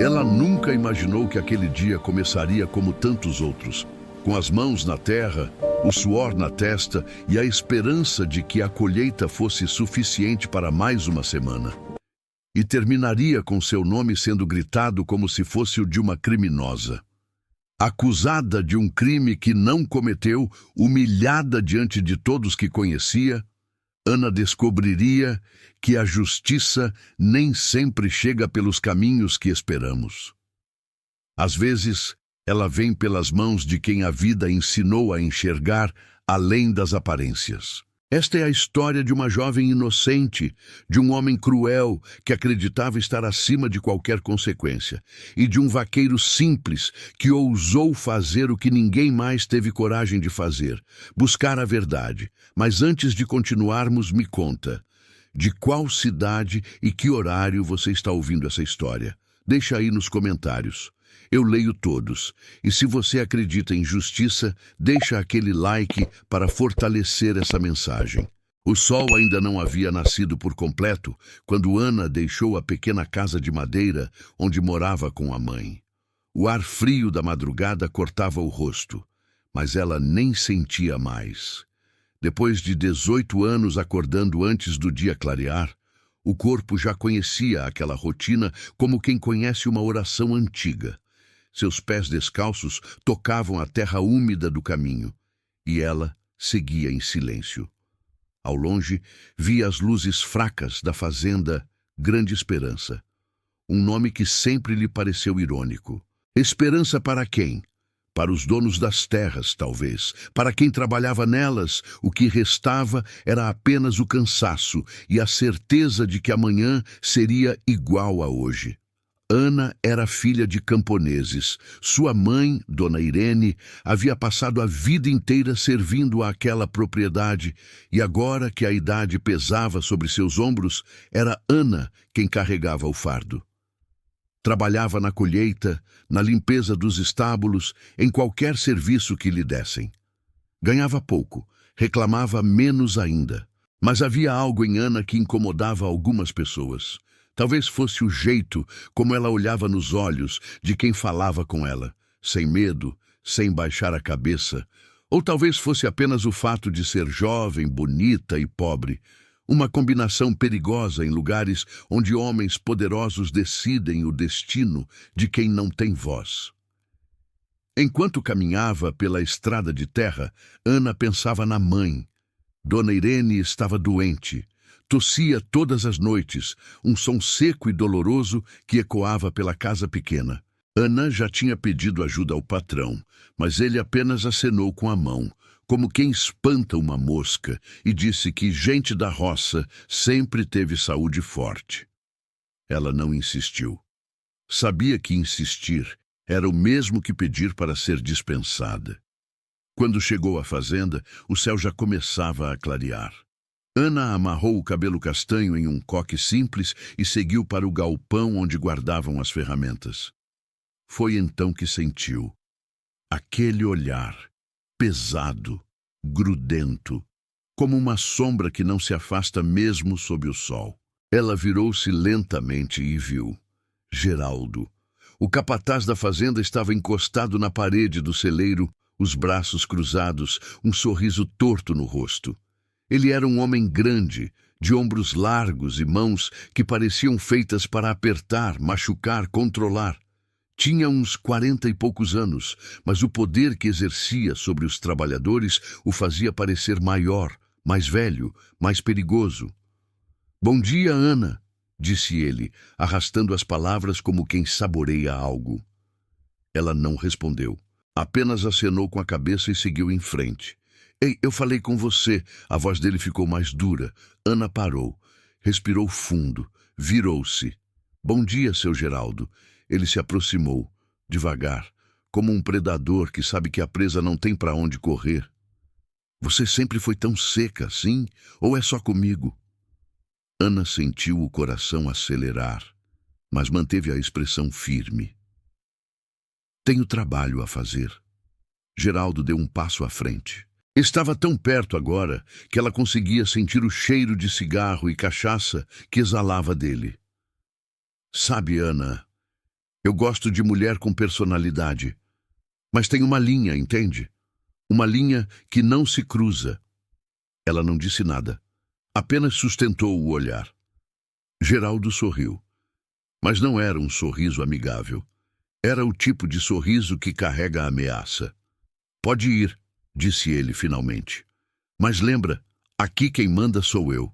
Ela nunca imaginou que aquele dia começaria como tantos outros, com as mãos na terra, o suor na testa e a esperança de que a colheita fosse suficiente para mais uma semana. E terminaria com seu nome sendo gritado como se fosse o de uma criminosa. Acusada de um crime que não cometeu, humilhada diante de todos que conhecia, Ana descobriria que a justiça nem sempre chega pelos caminhos que esperamos. Às vezes, ela vem pelas mãos de quem a vida ensinou a enxergar além das aparências. Esta é a história de uma jovem inocente, de um homem cruel que acreditava estar acima de qualquer consequência, e de um vaqueiro simples que ousou fazer o que ninguém mais teve coragem de fazer, buscar a verdade. Mas antes de continuarmos, me conta, de qual cidade e que horário você está ouvindo essa história? Deixa aí nos comentários. Eu leio todos. E se você acredita em justiça, deixa aquele like para fortalecer essa mensagem. O sol ainda não havia nascido por completo quando Ana deixou a pequena casa de madeira onde morava com a mãe. O ar frio da madrugada cortava o rosto, mas ela nem sentia mais. Depois de 18 anos acordando antes do dia clarear, o corpo já conhecia aquela rotina como quem conhece uma oração antiga. Seus pés descalços tocavam a terra úmida do caminho, e ela seguia em silêncio. Ao longe, via as luzes fracas da fazenda Grande Esperança, um nome que sempre lhe pareceu irônico. Esperança para quem? Para os donos das terras, talvez. Para quem trabalhava nelas, o que restava era apenas o cansaço e a certeza de que amanhã seria igual a hoje. Ana era filha de camponeses. Sua mãe, Dona Irene, havia passado a vida inteira servindo àquela propriedade, e agora que a idade pesava sobre seus ombros, era Ana quem carregava o fardo. Trabalhava na colheita, na limpeza dos estábulos, em qualquer serviço que lhe dessem. Ganhava pouco, reclamava menos ainda. Mas havia algo em Ana que incomodava algumas pessoas. Talvez fosse o jeito como ela olhava nos olhos de quem falava com ela, sem medo, sem baixar a cabeça. Ou talvez fosse apenas o fato de ser jovem, bonita e pobre. Uma combinação perigosa em lugares onde homens poderosos decidem o destino de quem não tem voz. Enquanto caminhava pela estrada de terra, Ana pensava na mãe. Dona Irene estava doente. Tossia todas as noites, um som seco e doloroso que ecoava pela casa pequena. Ana já tinha pedido ajuda ao patrão, mas ele apenas acenou com a mão, como quem espanta uma mosca, e disse que gente da roça sempre teve saúde forte. Ela não insistiu. Sabia que insistir era o mesmo que pedir para ser dispensada. Quando chegou à fazenda, o céu já começava a clarear. Ana amarrou o cabelo castanho em um coque simples e seguiu para o galpão onde guardavam as ferramentas. Foi então que sentiu aquele olhar, pesado, grudento, como uma sombra que não se afasta mesmo sob o sol. Ela virou-se lentamente e viu Geraldo. O capataz da fazenda estava encostado na parede do celeiro, os braços cruzados, um sorriso torto no rosto. Ele era um homem grande, de ombros largos e mãos que pareciam feitas para apertar, machucar, controlar. Tinha uns 40 e poucos anos, mas o poder que exercia sobre os trabalhadores o fazia parecer maior, mais velho, mais perigoso. "Bom dia, Ana", disse ele, arrastando as palavras como quem saboreia algo. Ela não respondeu, apenas acenou com a cabeça e seguiu em frente. "Ei, eu falei com você." A voz dele ficou mais dura. Ana parou, respirou fundo, virou-se. "Bom dia, seu Geraldo." Ele se aproximou, devagar, como um predador que sabe que a presa não tem para onde correr. "Você sempre foi tão seca, sim? Ou é só comigo?" Ana sentiu o coração acelerar, mas manteve a expressão firme. "Tenho trabalho a fazer." Geraldo deu um passo à frente. Estava tão perto agora que ela conseguia sentir o cheiro de cigarro e cachaça que exalava dele. "Sabe, Ana, Eu gosto de mulher com personalidade. Mas tem uma linha, entende? Uma linha que não se cruza. Ela não disse nada. Apenas sustentou o olhar. Geraldo sorriu. Mas não era um sorriso amigável. Era o tipo de sorriso que carrega a ameaça. Pode ir, disse ele finalmente. Mas lembra, aqui quem manda sou eu.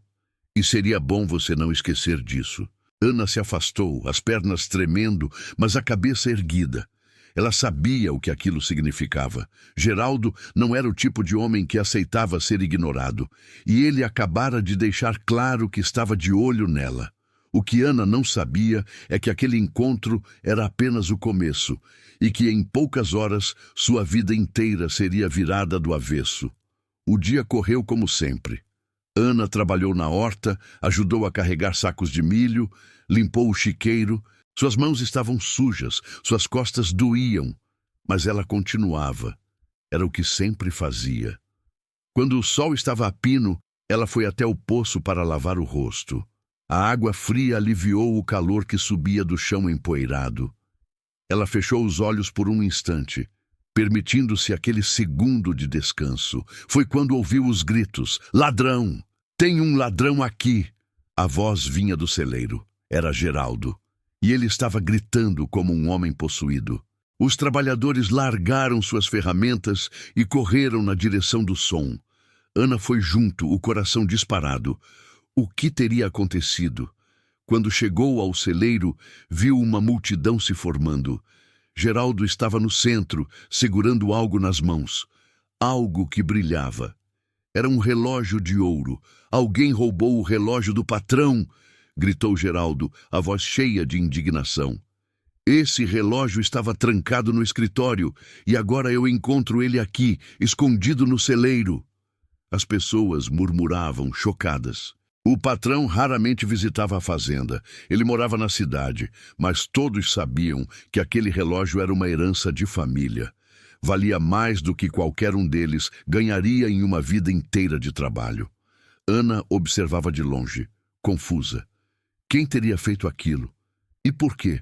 E seria bom você não esquecer disso. Ana se afastou, as pernas tremendo, mas a cabeça erguida. Ela sabia o que aquilo significava. Geraldo não era o tipo de homem que aceitava ser ignorado, e ele acabara de deixar claro que estava de olho nela. O que Ana não sabia é que aquele encontro era apenas o começo, e que em poucas horas sua vida inteira seria virada do avesso. O dia correu como sempre. Ana trabalhou na horta, ajudou a carregar sacos de milho, limpou o chiqueiro. Suas mãos estavam sujas, suas costas doíam, mas ela continuava. Era o que sempre fazia. Quando o sol estava a pino, ela foi até o poço para lavar o rosto. A água fria aliviou o calor que subia do chão empoeirado. Ela fechou os olhos por um instante, permitindo-se aquele segundo de descanso. Foi quando ouviu os gritos: "Ladrão! Tem um ladrão aqui!" A voz vinha do celeiro. Era Geraldo. E ele estava gritando como um homem possuído. Os trabalhadores largaram suas ferramentas e correram na direção do som. Ana foi junto, o coração disparado. O que teria acontecido? Quando chegou ao celeiro, viu uma multidão se formando. Geraldo estava no centro, segurando algo nas mãos. Algo que brilhava. Era um relógio de ouro. Alguém roubou o relógio do patrão! Gritou Geraldo, a voz cheia de indignação. Esse relógio estava trancado no escritório, e agora eu encontro ele aqui, escondido no celeiro. As pessoas murmuravam, chocadas. O patrão raramente visitava a fazenda. Ele morava na cidade, mas todos sabiam que aquele relógio era uma herança de família. Valia mais do que qualquer um deles ganharia em uma vida inteira de trabalho. Ana observava de longe, confusa. Quem teria feito aquilo? E por quê?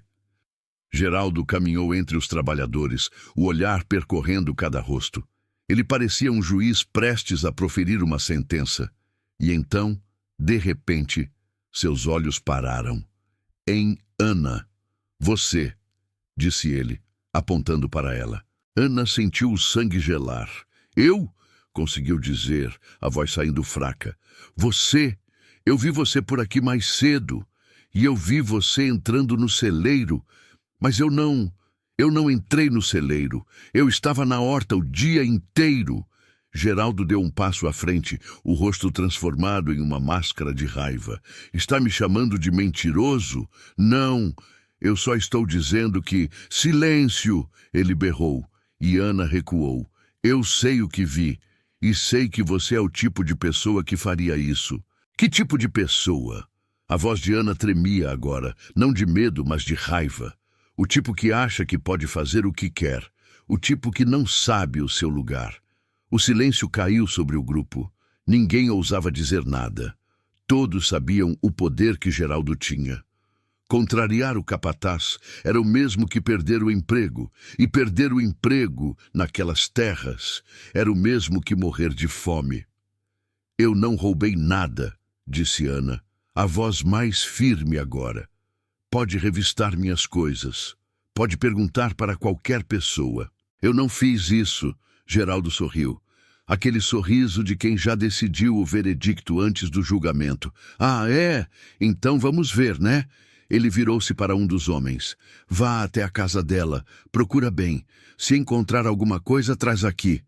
Geraldo caminhou entre os trabalhadores, o olhar percorrendo cada rosto. Ele parecia um juiz prestes a proferir uma sentença. E então, de repente, seus olhos pararam. Em Ana. Você, disse ele, apontando para ela. Ana sentiu o sangue gelar. Eu? Conseguiu dizer, a voz saindo fraca. Você? Eu vi você por aqui mais cedo. E eu vi você entrando no celeiro, mas eu não entrei no celeiro. Eu estava na horta o dia inteiro. Geraldo deu um passo à frente, o rosto transformado em uma máscara de raiva. Está me chamando de mentiroso? Não, eu só estou dizendo que... Silêncio! Ele berrou, e Ana recuou. Eu sei o que vi, e sei que você é o tipo de pessoa que faria isso. Que tipo de pessoa? A voz de Ana tremia agora, não de medo, mas de raiva. O tipo que acha que pode fazer o que quer. O tipo que não sabe o seu lugar. O silêncio caiu sobre o grupo. Ninguém ousava dizer nada. Todos sabiam o poder que Geraldo tinha. Contrariar o capataz era o mesmo que perder o emprego. E perder o emprego naquelas terras era o mesmo que morrer de fome. Eu não roubei nada, disse Ana. A voz mais firme agora. Pode revistar minhas coisas. Pode perguntar para qualquer pessoa. Eu não fiz isso, Geraldo sorriu. Aquele sorriso de quem já decidiu o veredicto antes do julgamento. Ah, é? Então vamos ver, né? Ele virou-se para um dos homens. Vá até a casa dela. Procura bem. Se encontrar alguma coisa, traz aqui.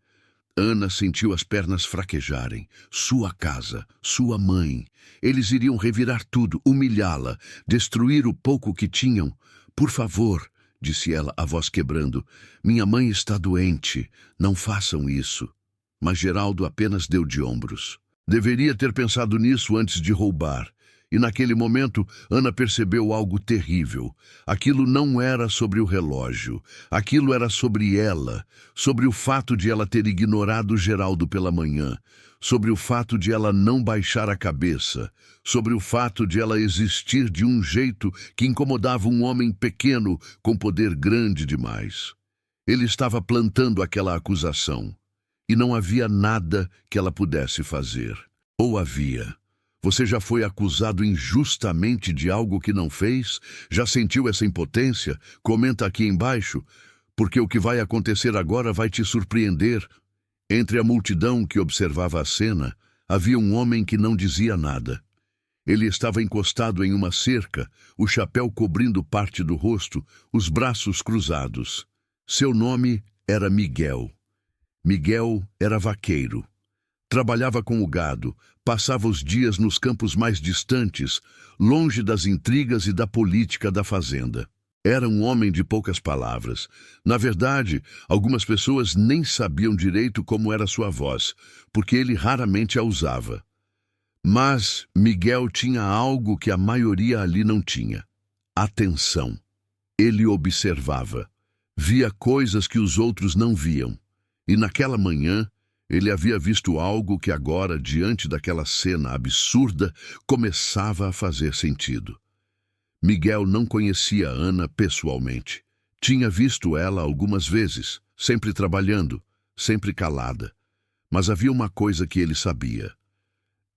Ana sentiu as pernas fraquejarem. Sua casa, sua mãe. Eles iriam revirar tudo, humilhá-la, destruir o pouco que tinham. Por favor, disse ela, a voz quebrando. Minha mãe está doente. Não façam isso. Mas Geraldo apenas deu de ombros. Deveria ter pensado nisso antes de roubar. E naquele momento, Ana percebeu algo terrível. Aquilo não era sobre o relógio. Aquilo era sobre ela, sobre o fato de ela ter ignorado Geraldo pela manhã, sobre o fato de ela não baixar a cabeça, sobre o fato de ela existir de um jeito que incomodava um homem pequeno com poder grande demais. Ele estava plantando aquela acusação, e não havia nada que ela pudesse fazer. Ou havia? Você já foi acusado injustamente de algo que não fez? Já sentiu essa impotência? Comenta aqui embaixo, porque o que vai acontecer agora vai te surpreender. Entre a multidão que observava a cena, havia um homem que não dizia nada. Ele estava encostado em uma cerca, o chapéu cobrindo parte do rosto, os braços cruzados. Seu nome era Miguel. Miguel era vaqueiro. Trabalhava com o gado, passava os dias nos campos mais distantes, longe das intrigas e da política da fazenda. Era um homem de poucas palavras. Na verdade, algumas pessoas nem sabiam direito como era sua voz, porque ele raramente a usava. Mas Miguel tinha algo que a maioria ali não tinha: atenção. Ele observava. Via coisas que os outros não viam. E naquela manhã, ele havia visto algo que agora, diante daquela cena absurda, começava a fazer sentido. Miguel não conhecia Ana pessoalmente. Tinha visto ela algumas vezes, sempre trabalhando, sempre calada. Mas havia uma coisa que ele sabia.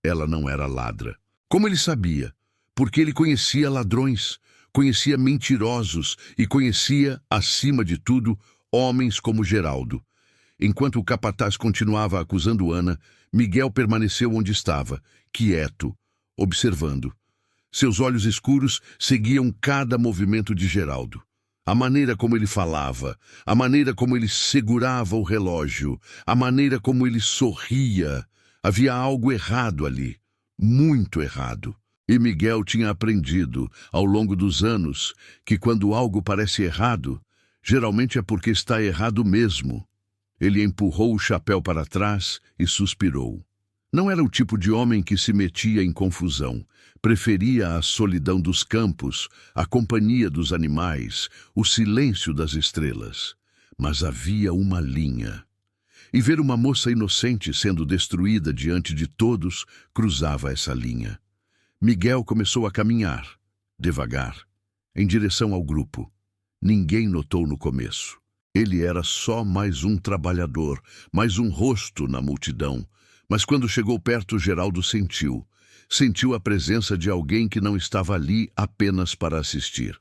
Ela não era ladra. Como ele sabia? Porque ele conhecia ladrões, conhecia mentirosos e conhecia, acima de tudo, homens como Geraldo. Enquanto o capataz continuava acusando Ana, Miguel permaneceu onde estava, quieto, observando. Seus olhos escuros seguiam cada movimento de Geraldo. A maneira como ele falava, a maneira como ele segurava o relógio, a maneira como ele sorria. Havia algo errado ali, muito errado. E Miguel tinha aprendido, ao longo dos anos, que quando algo parece errado, geralmente é porque está errado mesmo. Ele empurrou o chapéu para trás e suspirou. Não era o tipo de homem que se metia em confusão. Preferia a solidão dos campos, a companhia dos animais, o silêncio das estrelas. Mas havia uma linha. E ver uma moça inocente sendo destruída diante de todos cruzava essa linha. Miguel começou a caminhar, devagar, em direção ao grupo. Ninguém notou no começo. Ele era só mais um trabalhador, mais um rosto na multidão. Mas quando chegou perto, Geraldo sentiu. Sentiu a presença de alguém que não estava ali apenas para assistir.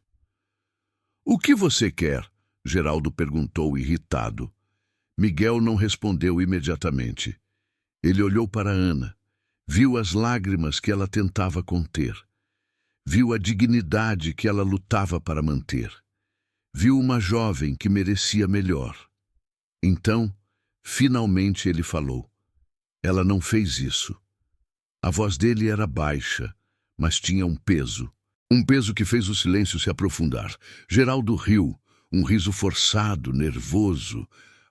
"O que você quer?" Geraldo perguntou, irritado. Miguel não respondeu imediatamente. Ele olhou para Ana. Viu as lágrimas que ela tentava conter. Viu a dignidade que ela lutava para manter. Viu uma jovem que merecia melhor. Então, finalmente ele falou. Ela não fez isso. A voz dele era baixa, mas tinha um peso. Um peso que fez o silêncio se aprofundar. Geraldo riu, um riso forçado, nervoso.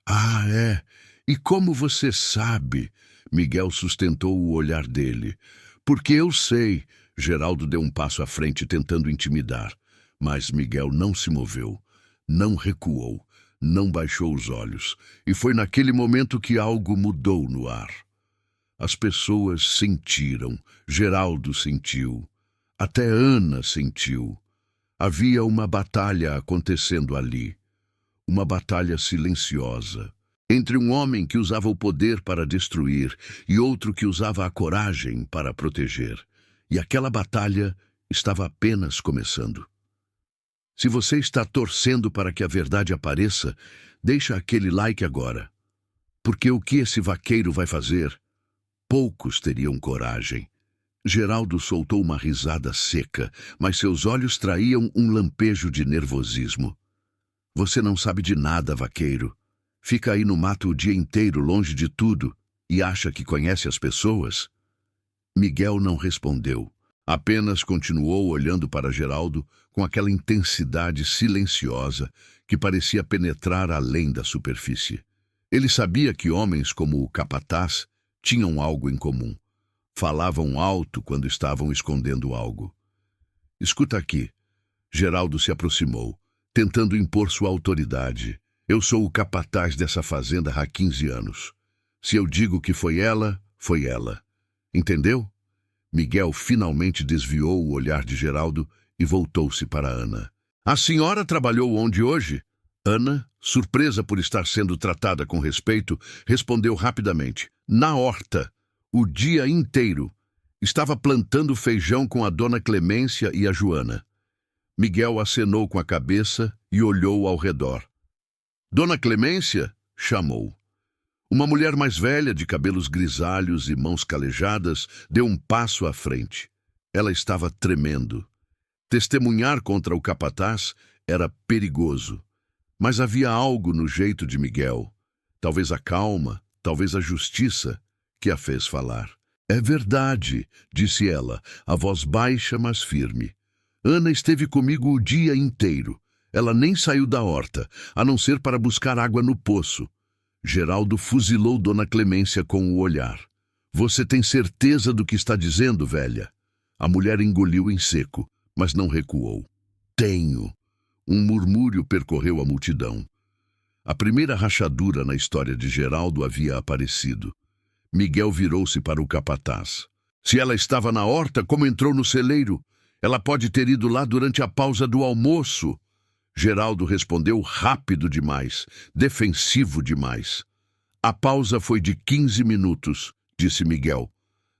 "Ah, é? E como você sabe?" Miguel sustentou o olhar dele. "Porque eu sei." Geraldo deu um passo à frente, tentando intimidar. Mas Miguel não se moveu. Não recuou, não baixou os olhos, e foi naquele momento que algo mudou no ar. As pessoas sentiram, Geraldo sentiu, até Ana sentiu. Havia uma batalha acontecendo ali, uma batalha silenciosa, entre um homem que usava o poder para destruir e outro que usava a coragem para proteger. E aquela batalha estava apenas começando. Se você está torcendo para que a verdade apareça, deixa aquele like agora. Porque o que esse vaqueiro vai fazer? Poucos teriam coragem. Geraldo soltou uma risada seca, mas seus olhos traíam um lampejo de nervosismo. "Você não sabe de nada, vaqueiro. Fica aí no mato o dia inteiro, longe de tudo, e acha que conhece as pessoas?" Miguel não respondeu. Apenas continuou olhando para Geraldo com aquela intensidade silenciosa que parecia penetrar além da superfície. Ele sabia que homens como o capataz tinham algo em comum. Falavam alto quando estavam escondendo algo. Escuta aqui. Geraldo se aproximou, tentando impor sua autoridade. Eu sou o capataz dessa fazenda há 15 anos. Se eu digo que foi ela, foi ela. Entendeu? Miguel finalmente desviou o olhar de Geraldo e voltou-se para Ana. A senhora trabalhou onde hoje? Ana, surpresa por estar sendo tratada com respeito, respondeu rapidamente. Na horta, o dia inteiro. Estava plantando feijão com a dona Clemência e a Joana. Miguel acenou com a cabeça e olhou ao redor. Dona Clemência? Chamou. Uma mulher mais velha, de cabelos grisalhos e mãos calejadas, deu um passo à frente. Ela estava tremendo. Testemunhar contra o capataz era perigoso. Mas havia algo no jeito de Miguel, talvez a calma, talvez a justiça, que a fez falar. É verdade, disse ela, a voz baixa, mas firme. Ana esteve comigo o dia inteiro. Ela nem saiu da horta, a não ser para buscar água no poço. Geraldo fuzilou Dona Clemência com o olhar. Você tem certeza do que está dizendo, velha? A mulher engoliu em seco, mas não recuou. Tenho. Um murmúrio percorreu a multidão. A primeira rachadura na história de Geraldo havia aparecido. Miguel virou-se para o capataz. Se ela estava na horta, como entrou no celeiro? Ela pode ter ido lá durante a pausa do almoço. Geraldo respondeu rápido demais, defensivo demais. A pausa foi de 15 minutos, disse Miguel.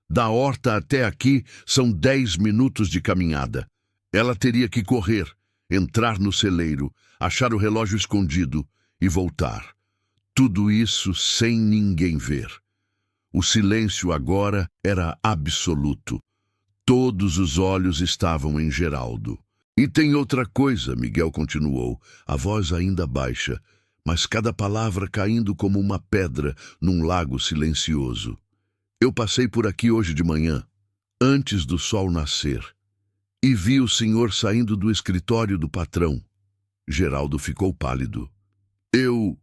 Da horta até aqui são 10 minutos de caminhada. Ela teria que correr, entrar no celeiro, achar o relógio escondido e voltar. Tudo isso sem ninguém ver. O silêncio agora era absoluto. Todos os olhos estavam em Geraldo. E tem outra coisa, Miguel continuou, a voz ainda baixa, mas cada palavra caindo como uma pedra num lago silencioso. Eu passei por aqui hoje de manhã, antes do sol nascer, e vi o senhor saindo do escritório do patrão. Geraldo ficou pálido. Eu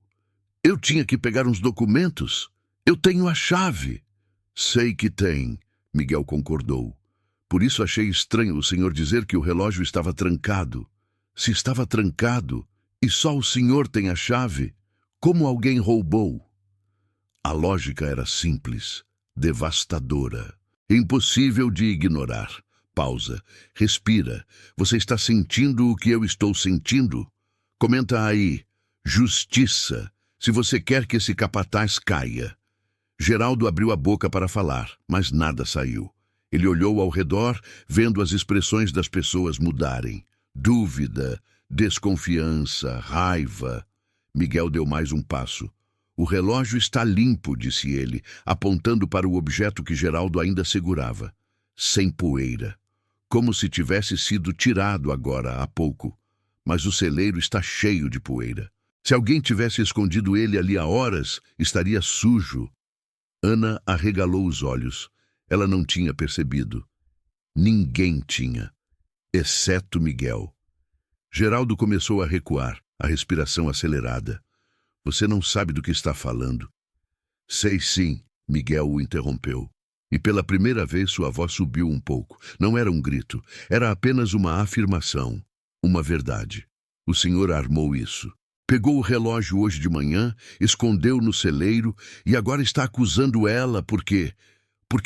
tinha que pegar uns documentos. Eu tenho a chave. Sei que tem, Miguel concordou. Por isso achei estranho o senhor dizer que o relógio estava trancado. Se estava trancado, e só o senhor tem a chave, como alguém roubou? A lógica era simples, devastadora, impossível de ignorar. Pausa. Respira. Você está sentindo o que eu estou sentindo? Comenta aí. Justiça. Se você quer que esse capataz caia. Geraldo abriu a boca para falar, mas nada saiu. Ele olhou ao redor, vendo as expressões das pessoas mudarem. Dúvida, desconfiança, raiva. Miguel deu mais um passo. O relógio está limpo, disse ele, apontando para o objeto que Geraldo ainda segurava. Sem poeira. Como se tivesse sido tirado agora há pouco. Mas o celeiro está cheio de poeira. Se alguém tivesse escondido ele ali há horas, estaria sujo. Ana arregalou os olhos. Ela não tinha percebido. Ninguém tinha, exceto Miguel. Geraldo começou a recuar, a respiração acelerada. Você não sabe do que está falando. Sei sim, Miguel o interrompeu. E pela primeira vez sua voz subiu um pouco. Não era um grito, era apenas uma afirmação, uma verdade. O senhor armou isso. Pegou o relógio hoje de manhã, escondeu no celeiro e agora está acusando ela porque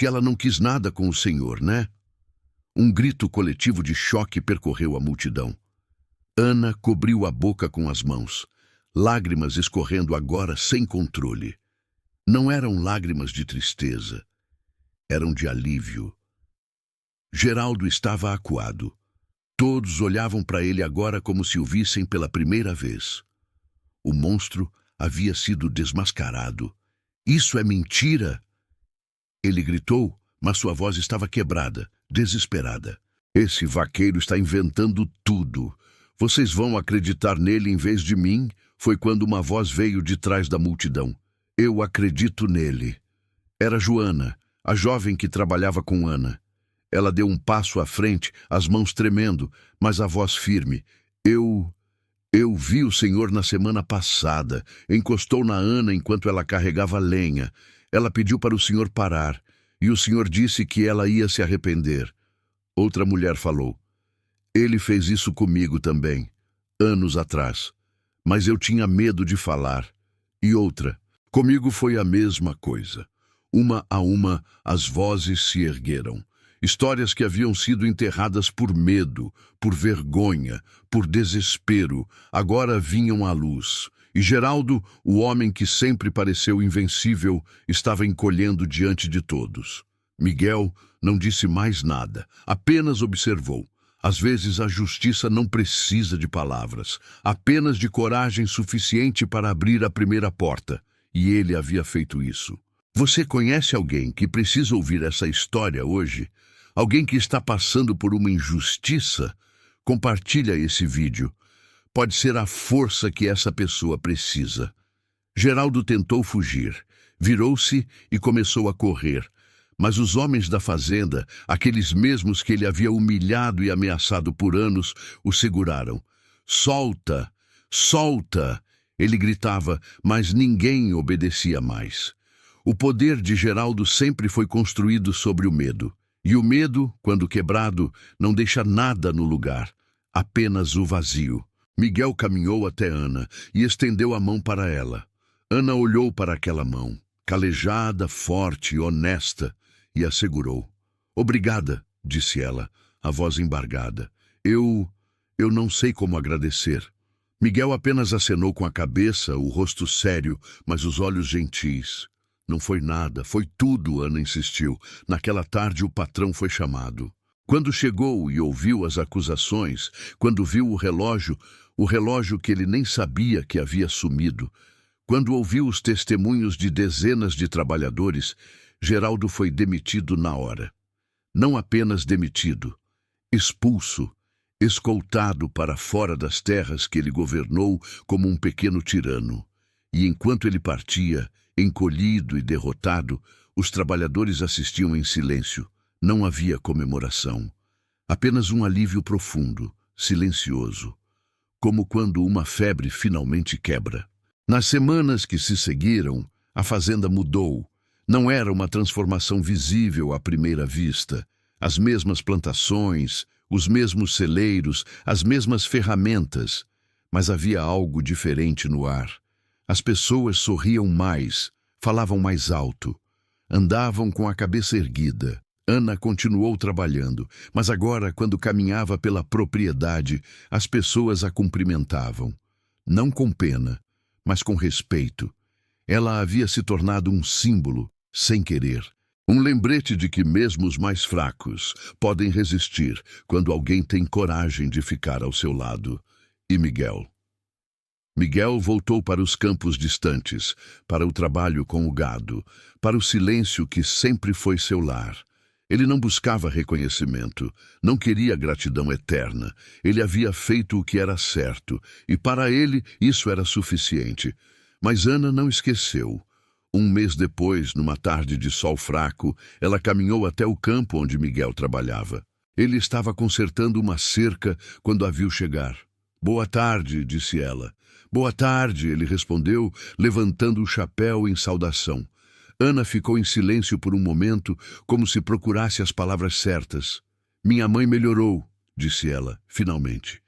ela não quis nada com o senhor, né? Um grito coletivo de choque percorreu a multidão. Ana cobriu a boca com as mãos, lágrimas escorrendo agora sem controle. Não eram lágrimas de tristeza, eram de alívio. Geraldo estava acuado. Todos olhavam para ele agora como se o vissem pela primeira vez. O monstro havia sido desmascarado. Isso é mentira! Ele gritou, mas sua voz estava quebrada, desesperada. Esse vaqueiro está inventando tudo. Vocês vão acreditar nele em vez de mim? Foi quando uma voz veio de trás da multidão. Eu acredito nele. Era Joana, a jovem que trabalhava com Ana. Ela deu um passo à frente, as mãos tremendo, mas a voz firme. Eu vi o senhor na semana passada. Encostou na Ana enquanto ela carregava lenha. Ela pediu para o senhor parar. E o senhor disse que ela ia se arrepender. Outra mulher falou: ele fez isso comigo também, anos atrás. Mas eu tinha medo de falar. E outra: comigo foi a mesma coisa. Uma a uma, as vozes se ergueram. Histórias que haviam sido enterradas por medo, por vergonha, por desespero, agora vinham à luz. E Geraldo, o homem que sempre pareceu invencível, estava encolhendo diante de todos. Miguel não disse mais nada, apenas observou. Às vezes a justiça não precisa de palavras, apenas de coragem suficiente para abrir a primeira porta. E ele havia feito isso. Você conhece alguém que precisa ouvir essa história hoje? Alguém que está passando por uma injustiça? Compartilha esse vídeo. Pode ser a força que essa pessoa precisa. Geraldo tentou fugir, virou-se e começou a correr. Mas os homens da fazenda, aqueles mesmos que ele havia humilhado e ameaçado por anos, o seguraram. Solta! Solta! Ele gritava, mas ninguém obedecia mais. O poder de Geraldo sempre foi construído sobre o medo. E o medo, quando quebrado, não deixa nada no lugar, apenas o vazio. Miguel caminhou até Ana e estendeu a mão para ela. Ana olhou para aquela mão, calejada, forte, honesta, e a segurou. Obrigada, disse ela, a voz embargada. Eu não sei como agradecer. Miguel apenas acenou com a cabeça, o rosto sério, mas os olhos gentis. Não foi nada, foi tudo, Ana insistiu. Naquela tarde o patrão foi chamado. Quando chegou e ouviu as acusações, quando viu o relógio que ele nem sabia que havia sumido, quando ouviu os testemunhos de dezenas de trabalhadores, Geraldo foi demitido na hora. Não apenas demitido, expulso, escoltado para fora das terras que ele governou como um pequeno tirano. E enquanto ele partia, encolhido e derrotado, os trabalhadores assistiam em silêncio. Não havia comemoração. Apenas um alívio profundo, silencioso. Como quando uma febre finalmente quebra. Nas semanas que se seguiram, a fazenda mudou. Não era uma transformação visível à primeira vista. As mesmas plantações, os mesmos celeiros, as mesmas ferramentas. Mas havia algo diferente no ar. As pessoas sorriam mais, falavam mais alto, andavam com a cabeça erguida. Ana continuou trabalhando, mas agora, quando caminhava pela propriedade, as pessoas a cumprimentavam. Não com pena, mas com respeito. Ela havia se tornado um símbolo, sem querer. Um lembrete de que mesmo os mais fracos podem resistir quando alguém tem coragem de ficar ao seu lado. E Miguel voltou para os campos distantes, para o trabalho com o gado, para o silêncio que sempre foi seu lar. Ele não buscava reconhecimento, não queria gratidão eterna. Ele havia feito o que era certo, e para ele isso era suficiente. Mas Ana não esqueceu. Um mês depois, numa tarde de sol fraco, ela caminhou até o campo onde Miguel trabalhava. Ele estava consertando uma cerca quando a viu chegar. "Boa tarde", disse ela. "Boa tarde", ele respondeu, levantando o chapéu em saudação. Ana ficou em silêncio por um momento, como se procurasse as palavras certas. "Minha mãe melhorou", disse ela, finalmente.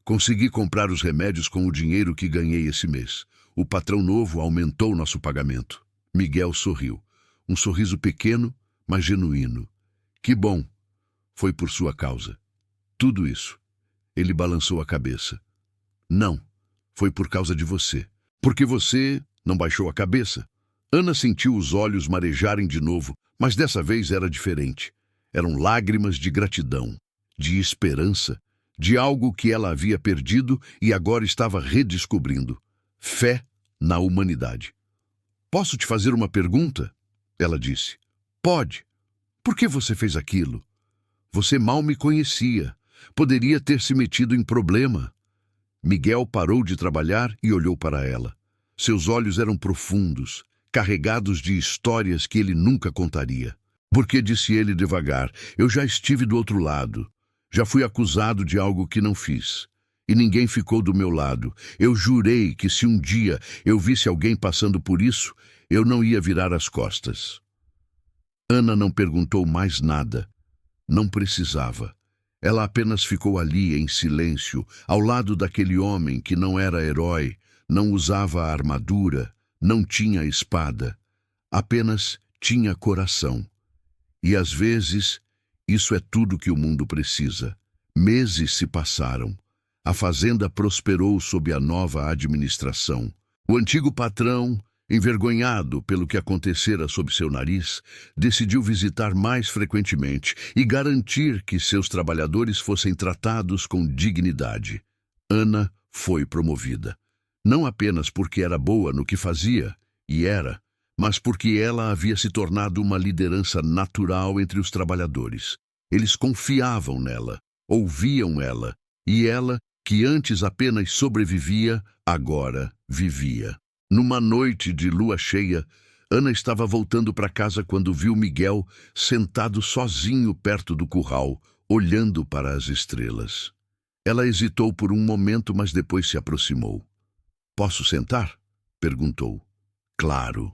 "Consegui comprar os remédios com o dinheiro que ganhei esse mês. O patrão novo aumentou nosso pagamento." Miguel sorriu. Um sorriso pequeno, mas genuíno. "Que bom. Foi por sua causa." "Tudo isso." Ele balançou a cabeça. "Não. Foi por causa de você. Porque você não baixou a cabeça." Ana sentiu os olhos marejarem de novo, mas dessa vez era diferente. Eram lágrimas de gratidão, de esperança, de algo que ela havia perdido e agora estava redescobrindo. Fé na humanidade. "Posso te fazer uma pergunta?" ela disse. "Pode. Por que você fez aquilo? Você mal me conhecia. Poderia ter se metido em problema." Miguel parou de trabalhar e olhou para ela. Seus olhos eram profundos, carregados de histórias que ele nunca contaria. "Porque", disse ele devagar, "eu já estive do outro lado. Já fui acusado de algo que não fiz. E ninguém ficou do meu lado. Eu jurei que se um dia eu visse alguém passando por isso, eu não ia virar as costas." Ana não perguntou mais nada. Não precisava. Ela apenas ficou ali em silêncio, ao lado daquele homem que não era herói, não usava armadura, não tinha espada. Apenas tinha coração. E às vezes, isso é tudo que o mundo precisa. Meses se passaram. A fazenda prosperou sob a nova administração. O antigo patrão, envergonhado pelo que acontecera sob seu nariz, decidiu visitar mais frequentemente e garantir que seus trabalhadores fossem tratados com dignidade. Ana foi promovida. Não apenas porque era boa no que fazia, e era, mas porque ela havia se tornado uma liderança natural entre os trabalhadores. Eles confiavam nela, ouviam ela, e ela, que antes apenas sobrevivia, agora vivia. Numa noite de lua cheia, Ana estava voltando para casa quando viu Miguel sentado sozinho perto do curral, olhando para as estrelas. Ela hesitou por um momento, mas depois se aproximou. "Posso sentar?" perguntou. "Claro."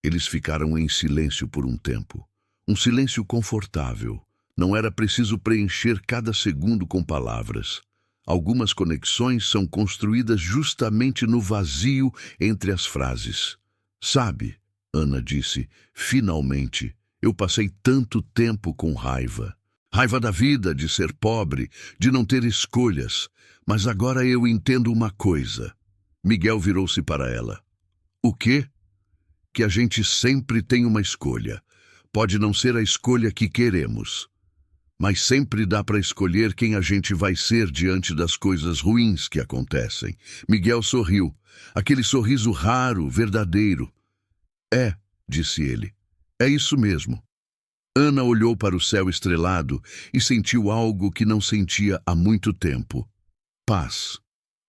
Eles ficaram em silêncio por um tempo. Um silêncio confortável. Não era preciso preencher cada segundo com palavras. Algumas conexões são construídas justamente no vazio entre as frases. "Sabe," Ana disse, "finalmente, eu passei tanto tempo com raiva. Raiva da vida, de ser pobre, de não ter escolhas. Mas agora eu entendo uma coisa." Miguel virou-se para ela. "O quê?" "Que a gente sempre tem uma escolha. Pode não ser a escolha que queremos, mas sempre dá para escolher quem a gente vai ser diante das coisas ruins que acontecem." Miguel sorriu, aquele sorriso raro, verdadeiro. "É," disse ele, "é isso mesmo." Ana olhou para o céu estrelado e sentiu algo que não sentia há muito tempo. Paz.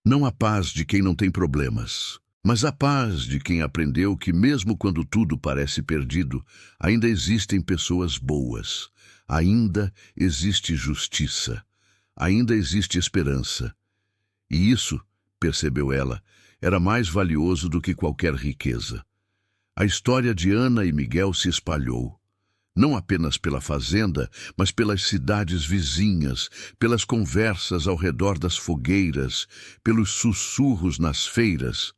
Não a paz de quem não tem problemas, mas a paz de quem aprendeu que mesmo quando tudo parece perdido, ainda existem pessoas boas. Ainda existe justiça. Ainda existe esperança. E isso, percebeu ela, era mais valioso do que qualquer riqueza. A história de Ana e Miguel se espalhou. Não apenas pela fazenda, mas pelas cidades vizinhas, pelas conversas ao redor das fogueiras, pelos sussurros nas feiras.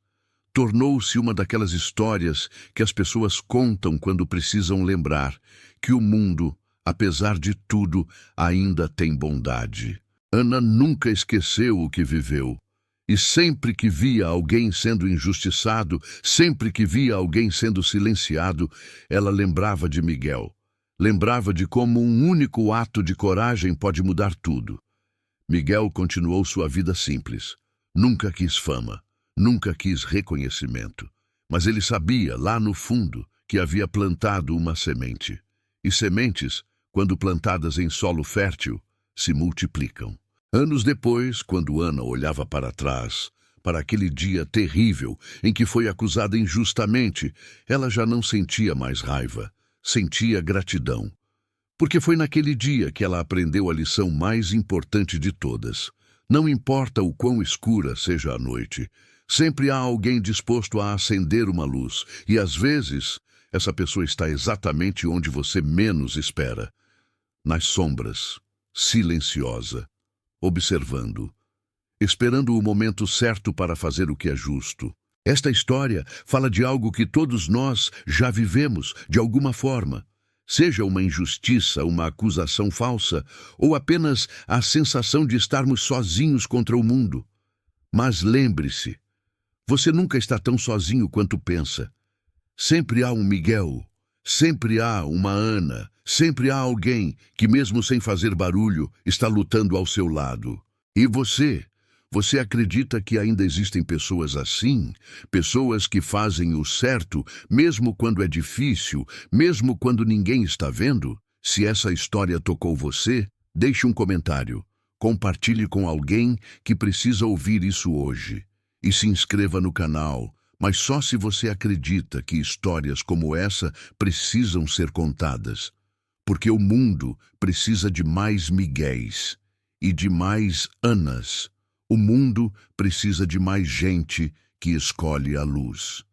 Tornou-se uma daquelas histórias que as pessoas contam quando precisam lembrar que o mundo, apesar de tudo, ainda tem bondade. Ana nunca esqueceu o que viveu. E sempre que via alguém sendo injustiçado, sempre que via alguém sendo silenciado, ela lembrava de Miguel. Lembrava de como um único ato de coragem pode mudar tudo. Miguel continuou sua vida simples. Nunca quis fama, nunca quis reconhecimento. Mas ele sabia, lá no fundo, que havia plantado uma semente. E sementes, quando plantadas em solo fértil, se multiplicam. Anos depois, quando Ana olhava para trás, para aquele dia terrível em que foi acusada injustamente, ela já não sentia mais raiva. Sentia gratidão, porque foi naquele dia que ela aprendeu a lição mais importante de todas. Não importa o quão escura seja a noite, sempre há alguém disposto a acender uma luz, e às vezes essa pessoa está exatamente onde você menos espera, nas sombras, silenciosa, observando, esperando o momento certo para fazer o que é justo. Esta história fala de algo que todos nós já vivemos, de alguma forma. Seja uma injustiça, uma acusação falsa, ou apenas a sensação de estarmos sozinhos contra o mundo. Mas lembre-se, você nunca está tão sozinho quanto pensa. Sempre há um Miguel, sempre há uma Ana, sempre há alguém que, mesmo sem fazer barulho, está lutando ao seu lado. E você? Você acredita que ainda existem pessoas assim? Pessoas que fazem o certo, mesmo quando é difícil, mesmo quando ninguém está vendo? Se essa história tocou você, deixe um comentário. Compartilhe com alguém que precisa ouvir isso hoje. E se inscreva no canal, mas só se você acredita que histórias como essa precisam ser contadas. Porque o mundo precisa de mais Miguéis e de mais Anas. O mundo precisa de mais gente que escolhe a luz.